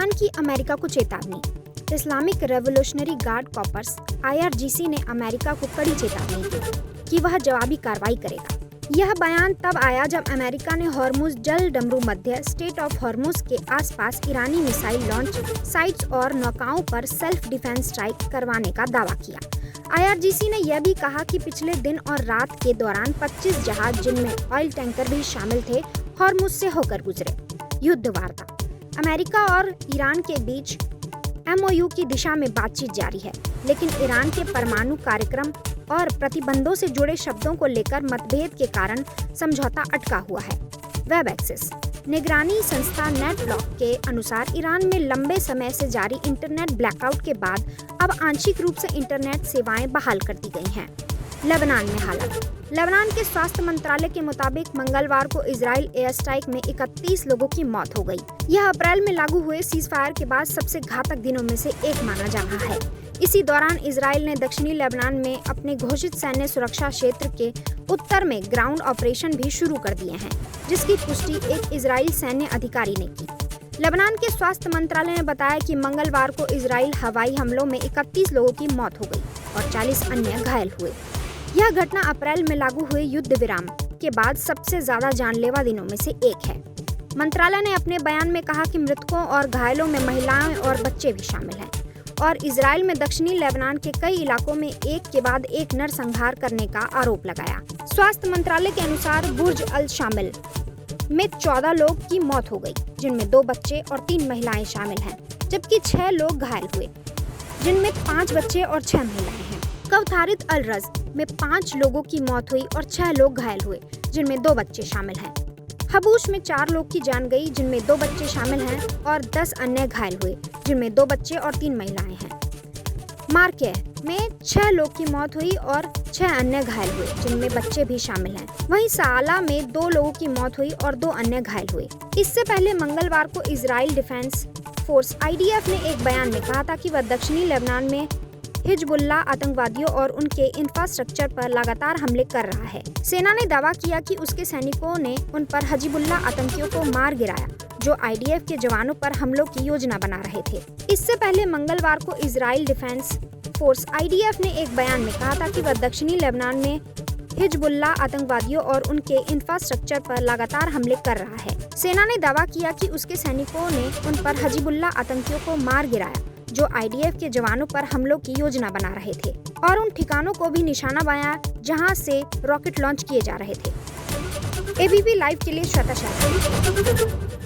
Iran की America को चेतावनी। Islamic revolutionary guard corps (IRGC) ने अमेरिका को कड़ी चेतावनी दी कि वह जवाबी कार्रवाई करेगा। यह बयान तब आया जब अमेरिका ने हॉर्मुज जल डमरू मध्य स्टेट ऑफ हॉर्मुज के आसपास ईरानी मिसाइल लॉन्च साइट्स और नौकाओं पर सेल्फ डिफेंस स्ट्राइक करवाने का दावा किया। IRGC ने यह भी कहा कि पिछले दिन और रात के दौरान 25 जहाज, जिनमें ऑयल टैंकर भी शामिल थे, हॉर्मुज से होकर गुजरे। युद्ध वार्ता। अमेरिका और ईरान के बीच MOU की दिशा में बातचीत जारी है, लेकिन ईरान के परमाणु कार्यक्रम और प्रतिबंधों से जुड़े शब्दों को लेकर मतभेद के कारण समझौता अटका हुआ है। Web access. निगरानी संस्था नेटब्लॉक के अनुसार ईरान में लंबे समय से जारी इंटरनेट ब्लैकआउट के बाद अब आंशिक रूप से इंटरनेट सेवाएं बहाल कर दी गई हैं। लेबनान में हालत। लेबनान के स्वास्थ्य मंत्रालय के मुताबिक मंगलवार को इजराइल एयर स्ट्राइक में 31 लोगों की मौत हो गई। यह अप्रैल में लागू हुए सीजफायर के बाद सबसे घातक दिनों में से एक माना जा रहा है। इसी दौरान इजराइल ने दक्षिणी लेबनान में अपने घोषित सैन्य सुरक्षा क्षेत्र के उत्तर में ग्राउंड ऑपरेशन भी शुरू कर दिए हैं, जिसकी पुष्टि एक इजराइल सैन्य अधिकारी ने की। लेबनान के स्वास्थ्य मंत्रालय ने बताया कि मंगलवार को इजराइल हवाई हमलों में 31 लोगों की मौत हो गई और 40 अन्य घायल हुए। यह घटना अप्रैल में लागू हुए युद्ध विराम के बाद सबसे ज्यादा जानलेवा दिनों में से एक है। मंत्रालय ने अपने बयान में कहा कि मृतकों और घायलों में महिलाएं और बच्चे भी शामिल हैं और इजराइल में दक्षिणी लेबनान के कई इलाकों में एक के बाद एक नरसंहार करने का आरोप लगाया। स्वास्थ्य मंत्रालय के अनुसार बुर्ज अल शामिल में 14 लोग की मौत हो गई, जिनमें 2 बच्चे और 3 महिलाएं शामिल हैं, जबकि 6 लोग घायल हुए, जिनमें 5 बच्चे और 6 महिलाएं हैं। कवथारित अल रज में 5 लोगों की मौत हुई और 6 लोग घायल हुए, जिनमें 2 बच्चे शामिल हैं। हबूश में 4 लोग की जान गई, जिनमें 2 बच्चे शामिल हैं और 10 अन्य घायल हुए, जिनमें 2 बच्चे और 3 महिलाएं हैं। मार्के में 6 लोग की मौत हुई और 6 अन्य घायल हुए, जिनमें बच्चे भी शामिल हैं। वहीं साला में 2 लोगों की मौत हुई और 2 अन्य घायल हुए। इससे पहले मंगलवार को इजराइल डिफेंस फोर्स IDF ने एक बयान में कहा था कि वह दक्षिणी लेबनान में हिजबुल्लाह आतंकवादियों और उनके इंफ्रास्ट्रक्चर पर लगातार हमले कर रहा है। सेना ने दावा किया कि उसके सैनिकों ने उन पर हिजबुल्लाह आतंकियों को मार गिराया, जो IDF के जवानों पर हमलों की योजना बना रहे थे। इससे पहले मंगलवार को इजराइल डिफेंस फोर्स IDF ने एक बयान में कहा था कि वह दक्षिणी लेबनान में हिजबुल्लाह आतंकवादियों और उनके इंफ्रास्ट्रक्चर पर लगातार हमले कर रहा है। सेना ने दावा किया कि उसके सैनिकों ने उन पर हिजबुल्लाह आतंकियों को मार गिराया, जो IDF के जवानों पर हमलों की योजना बना रहे थे, और उन ठिकानों को भी निशाना बनाया जहां से रॉकेट लॉन्च किए जा रहे थे। ABP लाइव के लिए श्वेता शाह।